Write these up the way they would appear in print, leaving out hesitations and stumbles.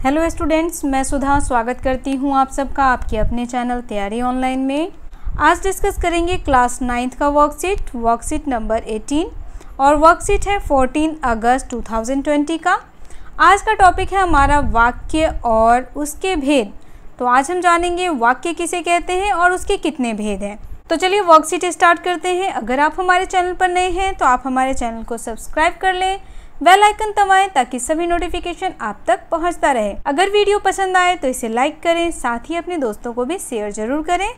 Hello students, मैं सुधा स्वागत करती हूँ आप सबका आपके अपने चैनल तैयारी ऑनलाइन में। आज डिस्कस करेंगे क्लास 9th का वर्कशीट नंबर 18 और वर्कशीट है 14 अगस्त 2020 का। आज का टॉपिक है हमारा वाक्य और उसके भेद। तो आज हम जानेंगे वाक्य किसे कहते हैं और उसके कितने भेद हैं। तो चलिए वर्कशीट स्टार्ट करते हैं। अगर आप हमारे चैनल पर नए हैं तो आप हमारे चैनल को सब्सक्राइब कर लें, बेल आइकन दबाएं ताकि सभी नोटिफिकेशन आप तक पहुंचता रहे। अगर वीडियो पसंद आए तो इसे लाइक करें, साथ ही अपने दोस्तों को भी शेयर जरूर करें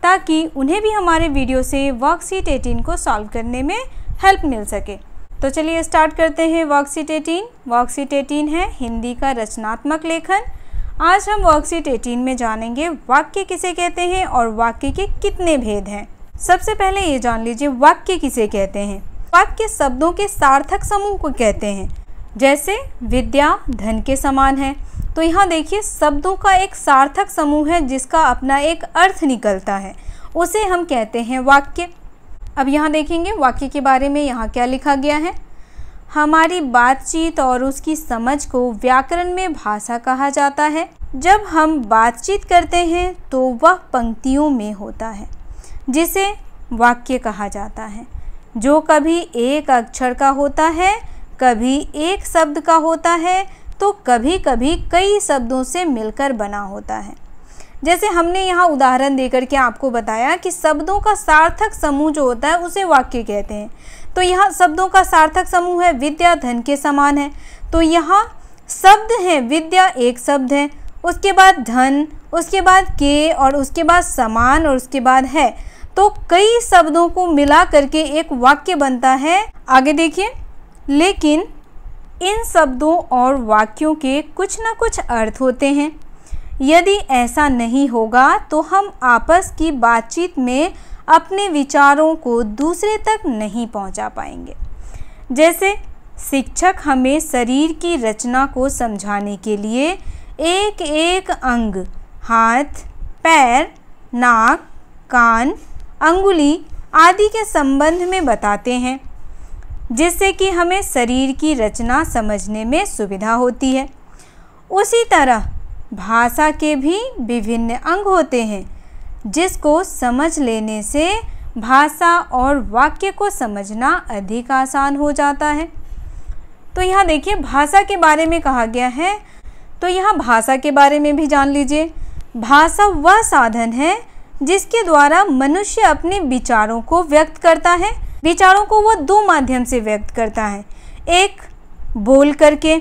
ताकि उन्हें भी हमारे वीडियो से वर्कशीट 18 को सॉल्व करने में हेल्प मिल सके। तो चलिए स्टार्ट करते हैं वर्कशीट 18। वर्कशीट 18 है हिंदी का रचनात्मक लेखन। आज हम वर्कशीट 18 में जानेंगे वाक्य किसे कहते हैं और वाक्य के कितने भेद हैं। सबसे पहले ये जान लीजिए वाक्य किसे कहते हैं। वाक्य शब्दों के सार्थक समूह को कहते हैं। जैसे विद्या धन के समान है, तो यहाँ देखिए शब्दों का एक सार्थक समूह है जिसका अपना एक अर्थ निकलता है, उसे हम कहते हैं वाक्य। अब यहाँ देखेंगे वाक्य के बारे में यहाँ क्या लिखा गया है। हमारी बातचीत और उसकी समझ को व्याकरण में भाषा कहा जाता है। जब हम बातचीत करते हैं तो वह पंक्तियों में होता है जिसे वाक्य कहा जाता है, जो कभी एक अक्षर का होता है, कभी एक शब्द का होता है, तो कभी कभी कई शब्दों से मिलकर बना होता है। जैसे हमने यहाँ उदाहरण देकर के आपको बताया कि शब्दों का सार्थक समूह जो होता है उसे वाक्य कहते हैं। तो यहाँ शब्दों का सार्थक समूह है विद्या धन के समान है, तो यहाँ शब्द है विद्या एक शब्द है, उसके बाद धन, उसके बाद के और उसके बाद समान और उसके बाद है, तो कई शब्दों को मिला करके एक वाक्य बनता है। आगे देखिए, लेकिन इन शब्दों और वाक्यों के कुछ न कुछ अर्थ होते हैं। यदि ऐसा नहीं होगा तो हम आपस की बातचीत में अपने विचारों को दूसरे तक नहीं पहुंचा पाएंगे। जैसे शिक्षक हमें शरीर की रचना को समझाने के लिए एक एक अंग, हाथ, पैर, नाक, कान, अंगुली आदि के संबंध में बताते हैं, जिससे कि हमें शरीर की रचना समझने में सुविधा होती है। उसी तरह भाषा के भी विभिन्न अंग होते हैं, जिसको समझ लेने से भाषा और वाक्य को समझना अधिक आसान हो जाता है। तो यहाँ देखिए भाषा के बारे में कहा गया है, तो यहाँ भाषा के बारे में भी जान लीजिए। भाषा वह साधन है जिसके द्वारा मनुष्य अपने विचारों को व्यक्त करता है। विचारों को वह दो माध्यम से व्यक्त करता है, एक बोल करके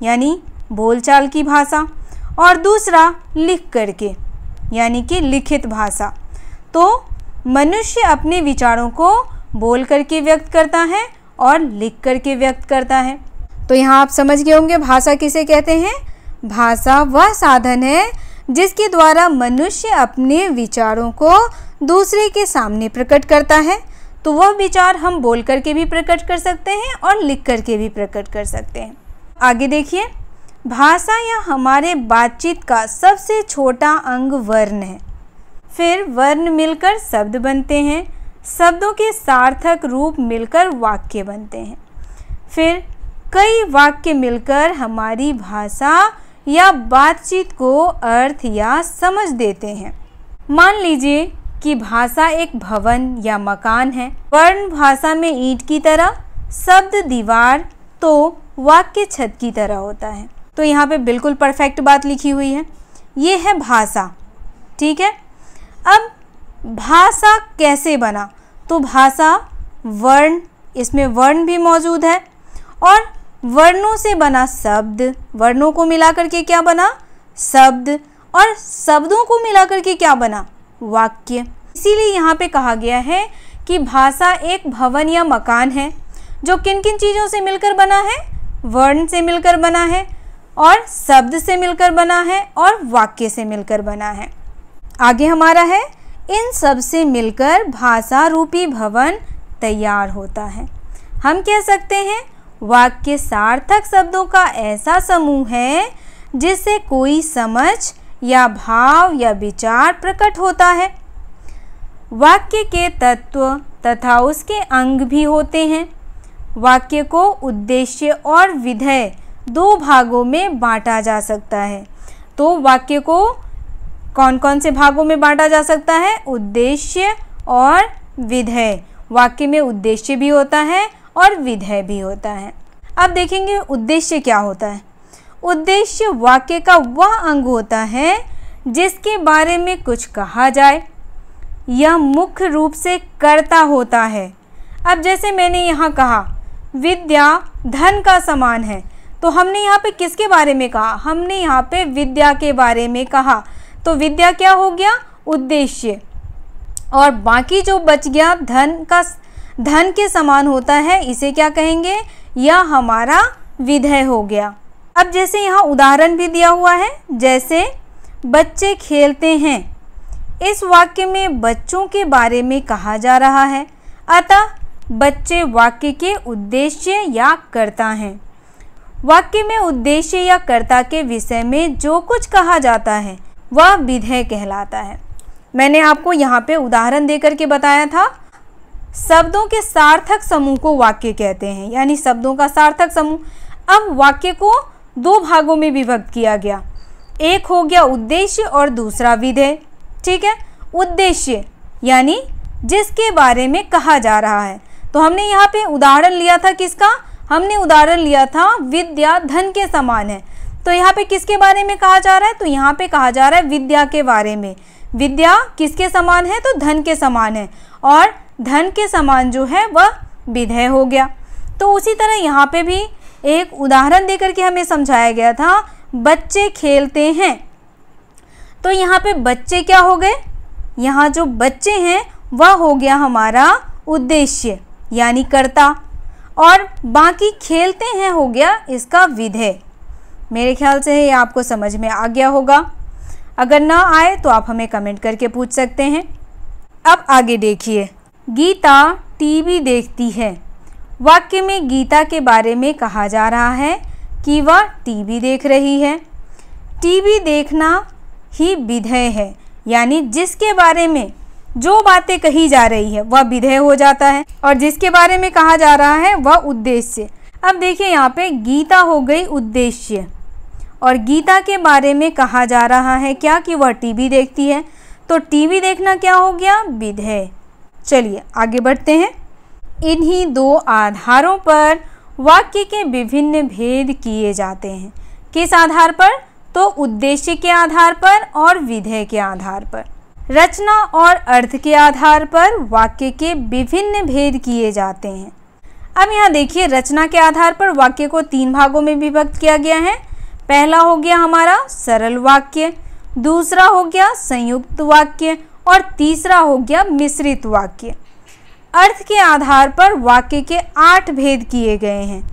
यानी बोलचाल की भाषा, और दूसरा लिख करके यानी कि लिखित भाषा। तो मनुष्य अपने विचारों को बोल करके व्यक्त करता है और लिख करके व्यक्त करता है। तो यहाँ आप समझ गए होंगे भाषा किसे कहते हैं। भाषा वह साधन है जिसके द्वारा मनुष्य अपने विचारों को दूसरे के सामने प्रकट करता है। तो वह विचार हम बोल करके भी प्रकट कर सकते हैं और लिख करके भी प्रकट कर सकते हैं। आगे देखिए, भाषा या हमारे बातचीत का सबसे छोटा अंग वर्ण है। फिर वर्ण मिलकर शब्द बनते हैं, शब्दों के सार्थक रूप मिलकर वाक्य बनते हैं। फिर कई वाक्य मिलकर हमारी भाषा या बातचीत को अर्थ या समझ देते हैं। मान लीजिए कि भाषा एक भवन या मकान है। वर्ण भाषा में ईंट की तरह, शब्द दीवार, तो वाक्य छत की तरह होता है। तो यहाँ पे बिल्कुल परफेक्ट बात लिखी हुई है। ये है भाषा, ठीक है। अब भाषा कैसे बना, तो भाषा वर्ण, इसमें वर्ण भी मौजूद है और वर्णों से बना शब्द, वर्णों को मिलाकर के क्या बना शब्द, और शब्दों को मिलाकर के क्या बना वाक्य। इसीलिए यहाँ पे कहा गया है कि भाषा एक भवन या मकान है जो किन किन चीज़ों से मिलकर बना है, वर्ण से मिलकर बना है और शब्द से मिलकर बना है और वाक्य से मिलकर बना है। आगे हमारा है इन सब से मिलकर भाषा रूपी भवन तैयार होता है। हम कह सकते हैं वाक्य सार्थक शब्दों का ऐसा समूह है जिससे कोई समझ या भाव या विचार प्रकट होता है। वाक्य के तत्व तथा उसके अंग भी होते हैं। वाक्य को उद्देश्य और विधेय दो भागों में बांटा जा सकता है। तो वाक्य को कौन कौन से भागों में बांटा जा सकता है? उद्देश्य और विधेय। वाक्य में उद्देश्य भी होता है और विधेय भी होता है। अब देखेंगे उद्देश्य क्या होता है। उद्देश्य वाक्य का वह अंग होता है जिसके बारे में कुछ कहा जाए। यह मुख्य रूप से कर्ता होता है। अब जैसे मैंने यहाँ कहा विद्या धन का समान है, तो हमने यहाँ पे किसके बारे में कहा? हमने यहाँ पे विद्या के बारे में कहा। तो विद्या क्या हो गया? उद्देश्य। और बाकी जो बच गया धन के समान होता है, इसे क्या कहेंगे? यह हमारा विधेय हो गया। अब जैसे यहाँ उदाहरण भी दिया हुआ है, जैसे बच्चे खेलते हैं। इस वाक्य में बच्चों के बारे में कहा जा रहा है, अतः बच्चे वाक्य के उद्देश्य या कर्ता हैं। वाक्य में उद्देश्य या कर्ता के विषय में जो कुछ कहा जाता है वह विधेय कहलाता है। मैंने आपको यहाँ पे उदाहरण देकर के बताया था, शब्दों के सार्थक समूह को वाक्य कहते हैं, यानी शब्दों का सार्थक समूह। अब वाक्य को दो भागों में विभक्त किया गया, एक हो गया उद्देश्य और दूसरा विधेय। ठीक है, उद्देश्य यानी जिसके बारे में कहा जा रहा है। तो हमने यहाँ पे उदाहरण लिया था किसका? हमने उदाहरण लिया था विद्या धन के समान है। तो यहाँ पे किसके बारे में कहा जा रहा है? तो यहाँ पे कहा जा रहा है विद्या के बारे में। विद्या किसके समान है? तो धन के समान है, और धन के समान जो है वह विधेय हो गया। तो उसी तरह यहाँ पे भी एक उदाहरण देकर के हमें समझाया गया था, बच्चे खेलते हैं। तो यहाँ पे बच्चे क्या हो गए? यहाँ जो बच्चे हैं वह हो गया हमारा उद्देश्य यानी कर्ता, और बाकी खेलते हैं हो गया इसका विधेय। मेरे ख्याल से ये आपको समझ में आ गया होगा। अगर ना आए तो आप हमें कमेंट करके पूछ सकते हैं। अब आगे देखिए, गीता टीवी देखती है। वाक्य में गीता के बारे में कहा जा रहा है कि वह टीवी देख रही है। टीवी देखना ही विधेय है, यानी जिसके बारे में जो बातें कही जा रही है वह विधेय हो जाता है, और जिसके बारे में कहा जा रहा है वह उद्देश्य। अब देखिए यहाँ पे गीता हो गई उद्देश्य, और गीता के बारे में कहा जा रहा है क्या? कि वह टीवी देखती है। तो टीवी देखना क्या हो गया? विधेय। चलिए आगे बढ़ते हैं। इन्हीं दो आधारों पर वाक्य के विभिन्न भेद किए जाते हैं। किस आधार पर? तो उद्देश्य के आधार पर और विधेय के आधार पर। रचना और अर्थ के आधार पर वाक्य के विभिन्न भेद किए जाते हैं। अब यहाँ देखिए, रचना के आधार पर वाक्य को तीन भागों में विभक्त किया गया है। पहला हो गया हमारा सरल वाक्य, दूसरा हो गया संयुक्त वाक्य, और तीसरा हो गया मिश्रित वाक्य। अर्थ के आधार पर वाक्य के 8 भेद किए गए हैं।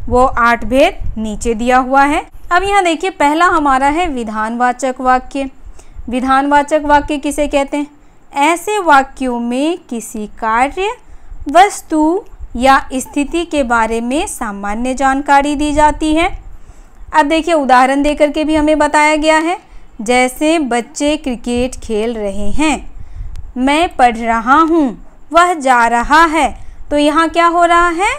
वो 8 भेद नीचे दिया हुआ है। अब यहाँ देखिए, पहला हमारा है विधानवाचक वाक्य। विधानवाचक वाक्य किसे कहते हैं? ऐसे वाक्यों में किसी कार्य, वस्तु या स्थिति के बारे में सामान्य जानकारी दी जाती है। अब देखिए, उदाहरण देकर के भी हमें बताया गया है, जैसे बच्चे क्रिकेट खेल रहे हैं, मैं पढ़ रहा हूँ, वह जा रहा है। तो यहाँ क्या हो रहा है?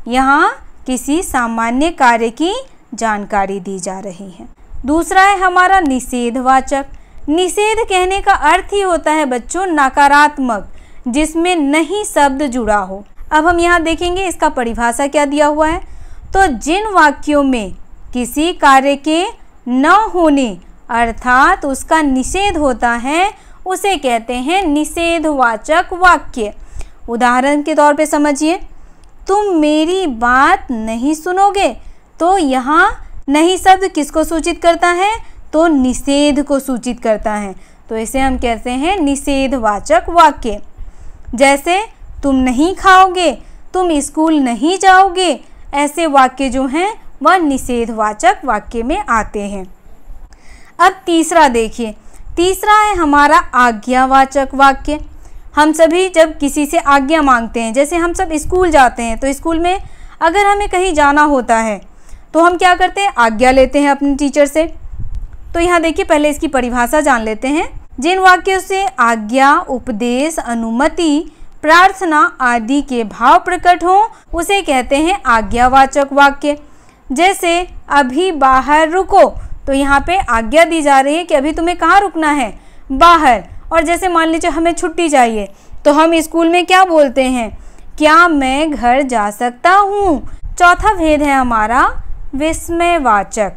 यहाँ किसी सामान्य कार्य की जानकारी दी जा रही है। दूसरा है हमारा निषेधवाचक। निषेध कहने का अर्थ ही होता है बच्चों नकारात्मक, जिसमें नहीं शब्द जुड़ा हो। अब हम यहाँ देखेंगे इसका परिभाषा क्या दिया हुआ है। तो जिन वाक्यों में किसी कार्य के न होने अर्थात उसका निषेध होता है, उसे कहते हैं निषेधवाचक वाक्य। उदाहरण के तौर पे समझिए, तुम मेरी बात नहीं सुनोगे। तो यहाँ नहीं शब्द किसको सूचित करता है? तो निषेध को सूचित करता है। तो इसे हम कहते हैं निषेधवाचक वाक्य। जैसे तुम नहीं खाओगे, तुम स्कूल नहीं जाओगे, ऐसे वाक्य जो हैं वह निषेधवाचक वाक्य में आते हैं। अब तीसरा देखिए, तीसरा है हमारा आज्ञावाचक वाक्य। हम सभी जब किसी से आज्ञा मांगते हैं, जैसे हम सब स्कूल जाते हैं, तो स्कूल में अगर हमें कहीं जाना होता है तो हम क्या करते हैं? आज्ञा लेते हैं अपने टीचर से। तो यहाँ देखिए, पहले इसकी परिभाषा जान लेते हैं। जिन वाक्यों से आज्ञा, उपदेश, अनुमति, प्रार्थना आदि के भाव प्रकट हों, उसे कहते हैं आज्ञावाचक वाक्य। जैसे अभी बाहर रुको, तो यहाँ पे आज्ञा दी जा रही है कि अभी तुम्हें कहाँ रुकना है, बाहर। और जैसे मान लीजिए हमें छुट्टी चाहिए, तो हम स्कूल में क्या बोलते हैं, क्या मैं घर जा सकता हूँ। चौथा भेद है हमारा विस्मयवाचक।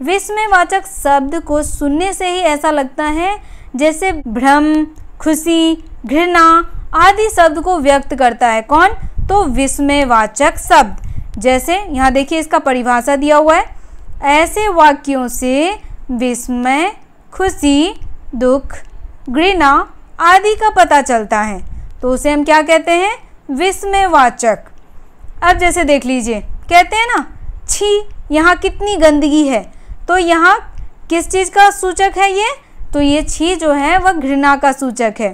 विस्मयवाचक शब्द को सुनने से ही ऐसा लगता है जैसे भ्रम, खुशी, घृणा आदि शब्द को व्यक्त करता है। कौन? तो विस्मयवाचक शब्द। जैसे यहाँ देखिए इसका परिभाषा दिया हुआ है, ऐसे वाक्यों से विस्मय, खुशी, दुख, घृणा आदि का पता चलता है, तो उसे हम क्या कहते हैं, विस्मयवाचक। अब जैसे देख लीजिए, कहते हैं ना छी, यहाँ कितनी गंदगी है, तो यहाँ किस चीज़ का सूचक है ये, तो ये छी जो है वह घृणा का सूचक है।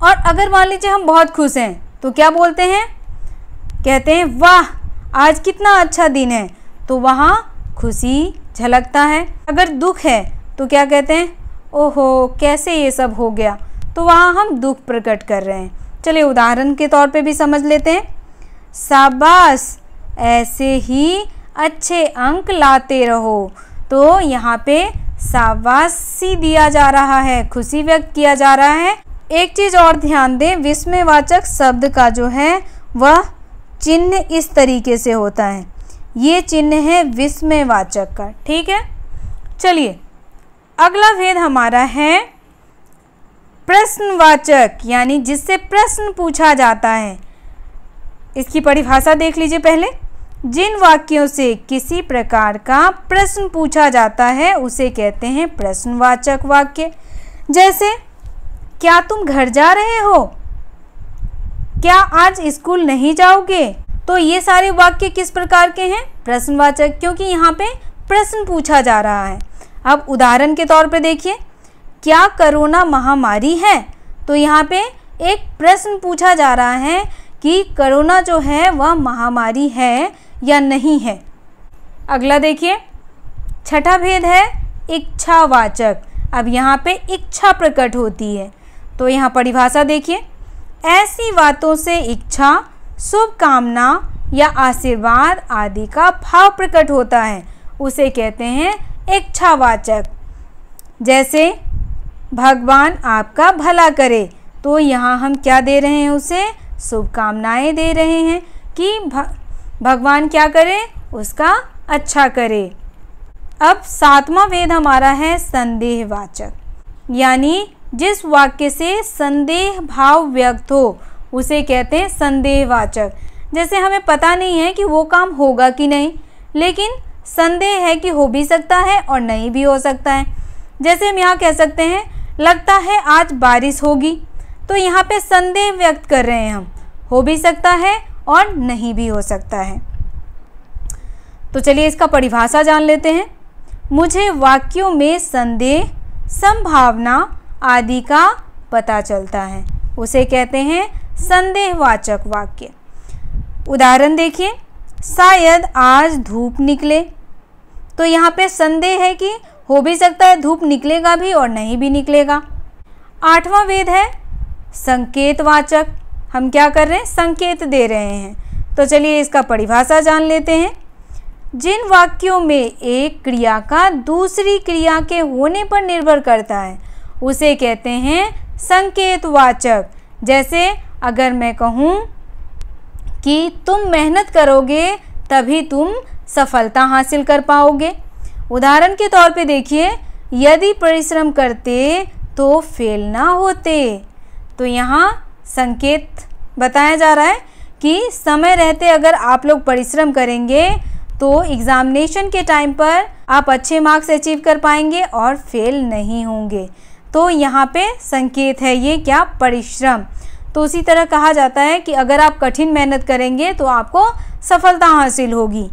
और अगर मान लीजिए हम बहुत खुश हैं, तो क्या बोलते हैं, कहते हैं वाह आज कितना अच्छा दिन है, तो वहाँ खुशी झलकता है। अगर दुख है तो क्या कहते हैं, ओहो कैसे ये सब हो गया, तो वहाँ हम दुख प्रकट कर रहे हैं। चलिए उदाहरण के तौर पे भी समझ लेते हैं। शाबाश, ऐसे ही अच्छे अंक लाते रहो, तो यहाँ पे शाबाशी दिया जा रहा है, खुशी व्यक्त किया जा रहा है। एक चीज़ और ध्यान दें, विस्मयवाचक शब्द का जो है वह चिन्ह इस तरीके से होता है, ये चिन्ह है विस्मयवाचक का। ठीक है, चलिए अगला भेद हमारा है प्रश्नवाचक, यानी जिससे प्रश्न पूछा जाता है। इसकी परिभाषा देख लीजिए पहले। जिन वाक्यों से किसी प्रकार का प्रश्न पूछा जाता है उसे कहते हैं प्रश्नवाचक वाक्य। जैसे क्या तुम घर जा रहे हो, क्या आज स्कूल नहीं जाओगे, तो ये सारे वाक्य किस प्रकार के हैं, प्रश्नवाचक, क्योंकि यहाँ पे प्रश्न पूछा जा रहा है। अब उदाहरण के तौर पे देखिए, क्या कोरोना महामारी है, तो यहाँ पे एक प्रश्न पूछा जा रहा है कि कोरोना जो है वह महामारी है या नहीं है। अगला देखिए, छठा भेद है इच्छावाचक। अब यहाँ पे इच्छा प्रकट होती है, तो यहाँ परिभाषा देखिए, ऐसी बातों से इच्छा, शुभकामना या आशीर्वाद आदि का भाव प्रकट होता है, उसे कहते हैं इच्छावाचक। जैसे भगवान आपका भला करे, तो यहाँ हम क्या दे रहे हैं, उसे शुभकामनाएं दे रहे हैं कि भगवान क्या करे, उसका अच्छा करे। अब सातवां भेद हमारा है संदेहवाचक, यानी जिस वाक्य से संदेह भाव व्यक्त हो उसे कहते हैं संदेहवाचक। जैसे हमें पता नहीं है कि वो काम होगा कि नहीं, लेकिन संदेह है कि हो भी सकता है और नहीं भी हो सकता है। जैसे हम यहाँ कह सकते हैं लगता है आज बारिश होगी, तो यहाँ पे संदेह व्यक्त कर रहे हैं हम, हो भी सकता है और नहीं भी हो सकता है। तो चलिए इसका परिभाषा जान लेते हैं। मुझे वाक्यों में संदेह, संभावना आदि का पता चलता है, उसे कहते हैं संदेहवाचक वाक्य। उदाहरण देखिए, शायद आज धूप निकले, तो यहाँ पे संदेह है कि हो भी सकता है धूप निकलेगा भी और नहीं भी निकलेगा। आठवां भेद है संकेतवाचक। हम क्या कर रहे हैं, संकेत दे रहे हैं। तो चलिए इसका परिभाषा जान लेते हैं। जिन वाक्यों में एक क्रिया का दूसरी क्रिया के होने पर निर्भर करता है उसे कहते हैं संकेतवाचक। जैसे अगर मैं कहूँ कि तुम मेहनत करोगे तभी तुम सफलता हासिल कर पाओगे। उदाहरण के तौर पे देखिए, यदि परिश्रम करते तो फेल ना होते, तो यहाँ संकेत बताया जा रहा है कि समय रहते अगर आप लोग परिश्रम करेंगे तो एग्ज़ामिनेशन के टाइम पर आप अच्छे मार्क्स अचीव कर पाएंगे और फेल नहीं होंगे। तो यहाँ पे संकेत है ये क्या, परिश्रम। तो उसी तरह कहा जाता है कि अगर आप कठिन मेहनत करेंगे तो आपको सफलता हासिल होगी।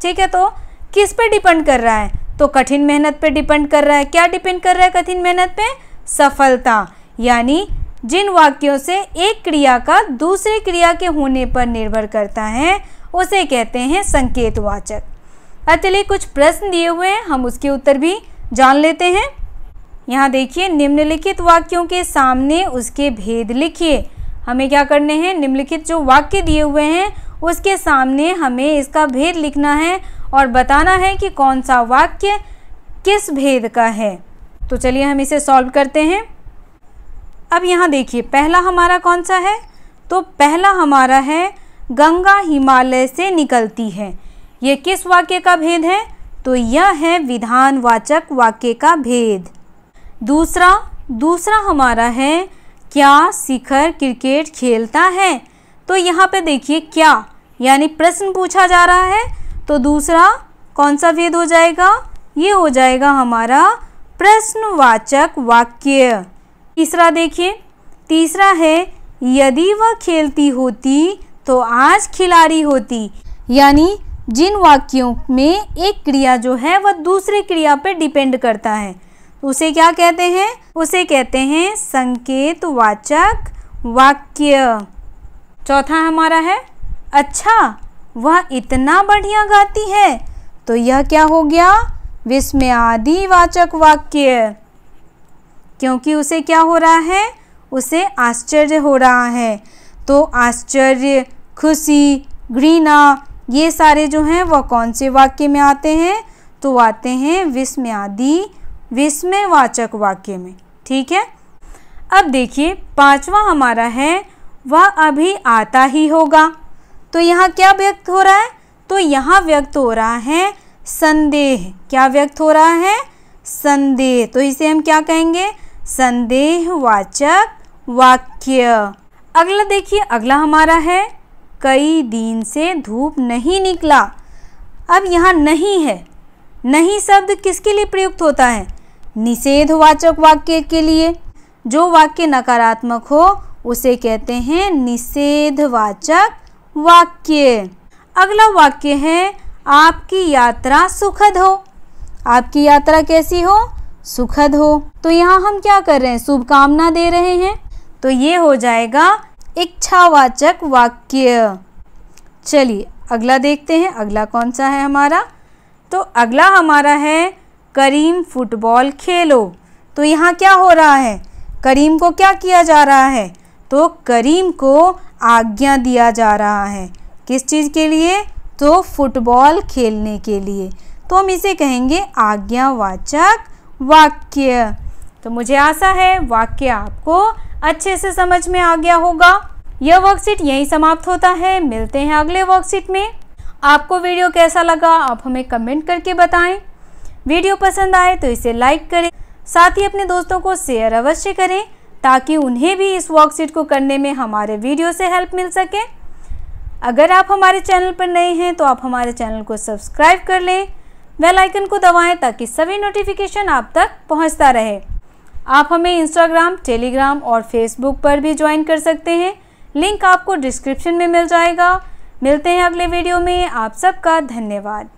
ठीक है, तो किस पे डिपेंड कर रहा है, तो कठिन मेहनत पे डिपेंड कर रहा है। क्या डिपेंड कर रहा है कठिन मेहनत पे, सफलता। यानी जिन वाक्यों से एक क्रिया का दूसरे क्रिया के होने पर निर्भर करता है उसे कहते हैं संकेतवाचक। अब चलिए कुछ प्रश्न दिए हुए हैं, हम उसके उत्तर भी जान लेते हैं। यहाँ देखिए, निम्नलिखित वाक्यों के सामने उसके भेद लिखिए। हमें क्या करने हैं, निम्नलिखित जो वाक्य दिए हुए हैं उसके सामने हमें इसका भेद लिखना है और बताना है कि कौन सा वाक्य किस भेद का है। तो चलिए हम इसे सॉल्व करते हैं। अब यहाँ देखिए पहला हमारा कौन सा है, तो पहला हमारा है गंगा हिमालय से निकलती है। ये किस वाक्य का भेद है, तो यह है विधानवाचक वाक्य का भेद। दूसरा हमारा है क्या शिखर क्रिकेट खेलता है। तो यहाँ पे देखिए क्या यानी प्रश्न पूछा जा रहा है, तो दूसरा कौन सा भेद हो जाएगा, ये हो जाएगा हमारा प्रश्नवाचक वाक्य। तीसरा देखिए, तीसरा है यदि वह खेलती होती तो आज खिलाड़ी होती। यानी जिन वाक्यों में एक क्रिया जो है वह दूसरी क्रिया पर डिपेंड करता है, उसे क्या कहते हैं, उसे कहते हैं संकेतवाचक वाक्य। चौथा हमारा है अच्छा वह इतना बढ़िया गाती है। तो यह क्या हो गया, विस्मयादिवाचक वाक्य, क्योंकि उसे क्या हो रहा है, उसे आश्चर्य हो रहा है। तो आश्चर्य, खुशी, घृणा, ये सारे जो हैं वह कौन से वाक्य में आते हैं, तो आते हैं विस्मयवाचक वाक्य में। ठीक है। अब देखिए पांचवा हमारा है वह अभी आता ही होगा। तो यहाँ क्या व्यक्त हो रहा है, तो यहाँ व्यक्त हो रहा है संदेह। क्या व्यक्त हो रहा है, संदेह। तो इसे हम क्या कहेंगे, संदेहवाचक वाक्य। अगला देखिए, अगला हमारा है कई दिन से धूप नहीं निकला। अब यहाँ नहीं है, नहीं शब्द किसके लिए प्रयुक्त होता है, निषेधवाचक वाक्य के लिए। जो वाक्य नकारात्मक हो उसे कहते हैं निषेधवाचक वाक्य। अगला वाक्य है आपकी यात्रा सुखद हो। आपकी यात्रा कैसी हो, सुखद हो। तो यहाँ हम क्या कर रहे हैं, शुभकामना दे रहे हैं, तो ये हो जाएगा इच्छावाचक वाक्य। चलिए अगला देखते हैं, अगला कौन सा है हमारा, तो अगला हमारा है करीम फुटबॉल खेलो। तो यहाँ क्या हो रहा है, करीम को क्या किया जा रहा है, तो करीम को आज्ञा दिया जा रहा है। किस चीज़ के लिए, तो फुटबॉल खेलने के लिए। तो हम इसे कहेंगे आज्ञावाचक वाक्य। तो मुझे आशा है वाक्य आपको अच्छे से समझ में आ गया होगा। यह वर्कशीट यहीं समाप्त होता है। मिलते हैं अगले वर्कशीट में। आपको वीडियो कैसा लगा आप हमें कमेंट करके बताएं। वीडियो पसंद आए तो इसे लाइक करें, साथ ही अपने दोस्तों को शेयर अवश्य करें ताकि उन्हें भी इस वर्कशीट को करने में हमारे वीडियो से हेल्प मिल सके। अगर आप हमारे चैनल पर नए हैं तो आप हमारे चैनल को सब्सक्राइब कर लें, बेल आइकन को दबाएं ताकि सभी नोटिफिकेशन आप तक पहुंचता रहे। आप हमें इंस्टाग्राम, टेलीग्राम और फेसबुक पर भी ज्वाइन कर सकते हैं। लिंक आपको डिस्क्रिप्शन में मिल जाएगा। मिलते हैं अगले वीडियो में। आप सबका धन्यवाद।